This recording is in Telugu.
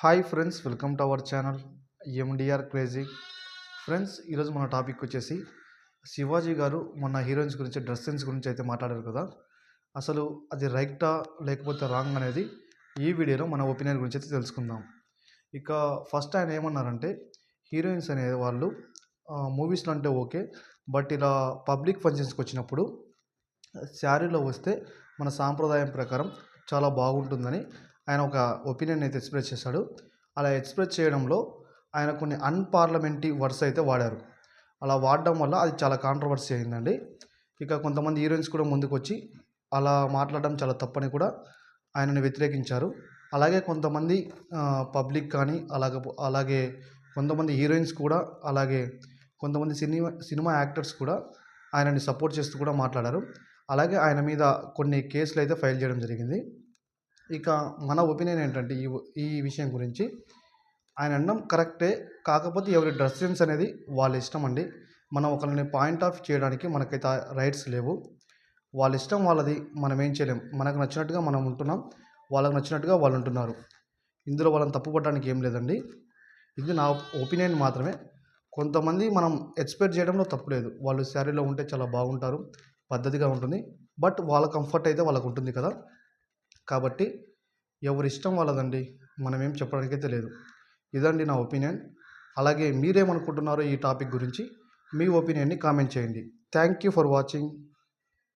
Hi friends, welcome to our channel MDR crazy. Friends, ఈరోజు మన టాపిక్ వచ్చేసి శివాజీ గారు మొన్న హీరోయిన్స్ గురించి, డ్రెస్ సెన్స్ గురించి అయితే మాట్లాడారు కదా. అసలు అది రైటా లేకపోతే రాంగ్ అనేది ఈ వీడియోలో మన ఒపీనియన్ గురించి అయితే తెలుసుకుందాం. ఇక ఫస్ట్ ఆయన ఏమన్నారంటే, హీరోయిన్స్ అనే వాళ్ళు మూవీస్లో అంటే ఓకే, బట్ ఇలా పబ్లిక్ ఫంక్షన్స్కి వచ్చినప్పుడు శారీలో వస్తే మన సాంప్రదాయం ప్రకారం చాలా బాగుంటుందని ఆయన ఒక ఒపీనియన్ అయితే ఎక్స్ప్రెస్ చేశాడు. అలా ఎక్స్ప్రెస్ చేయడంలో ఆయన కొన్ని అన్‌పార్లమెంటరీ వర్డ్స్ అయితే వాడారు. అలా వాడడం వల్ల అది చాలా కాంట్రోవర్సీ అయిందండి. ఇక కొంతమంది హీరోయిన్స్ కూడా ముందుకొచ్చి అలా మాట్లాడడం చాలా తప్పని కూడా ఆయనని వ్యతిరేకించారు. అలాగే కొంతమంది పబ్లిక్ కానీ అలాగే కొంతమంది హీరోయిన్స్ కూడా, అలాగే కొంతమంది సినిమా యాక్టర్స్ కూడా ఆయనని సపోర్ట్ చేస్తూ కూడా మాట్లాడారు. అలాగే ఆయన మీద కొన్ని కేసులు అయితే ఫైల్ చేయడం జరిగింది. ఇక మన ఒపీనియన్ ఏంటంటే ఈ విషయం గురించి, ఆయన అనడం కరెక్టే. కాకపోతే ఎవరి డ్రెస్ సెన్స్ అనేది వాళ్ళ ఇష్టం అండి. మనం ఒకరిని పాయింట్ ఆఫ్ చేయడానికి మనకైతే రైట్స్ లేవు. వాళ్ళ ఇష్టం వాళ్ళది, మనం ఏం చేయలేం. మనకు నచ్చినట్టుగా మనం ఉంటున్నాం, వాళ్ళకి నచ్చినట్టుగా వాళ్ళు ఉంటున్నారు. ఇందులో వాళ్ళని తప్పుపట్టడానికి ఏం లేదండి. ఇది నా ఒపీనియన్ మాత్రమే. కొంతమంది మనం ఎక్స్‌పెక్ట్ చేయడంలో తప్పు లేదు. వాళ్ళు శారీలో ఉంటే చాలా బాగుంటారు, పద్ధతిగా ఉంటుంది. బట్ వాళ్ళ కంఫర్ట్ అయితే వాళ్ళకు ఉంటుంది కదా. కాబట్టి ఎవరి ఇష్టం వాళ్ళదండి. మనమేం చెప్పడానికైతే లేదు. ఇదండి నా ఒపీనియన్. అలాగే మీరేమనుకుంటున్నారో ఈ టాపిక్ గురించి, మీ ఒపీనియన్‌ని కామెంట్ చేయండి. Thank you for watching.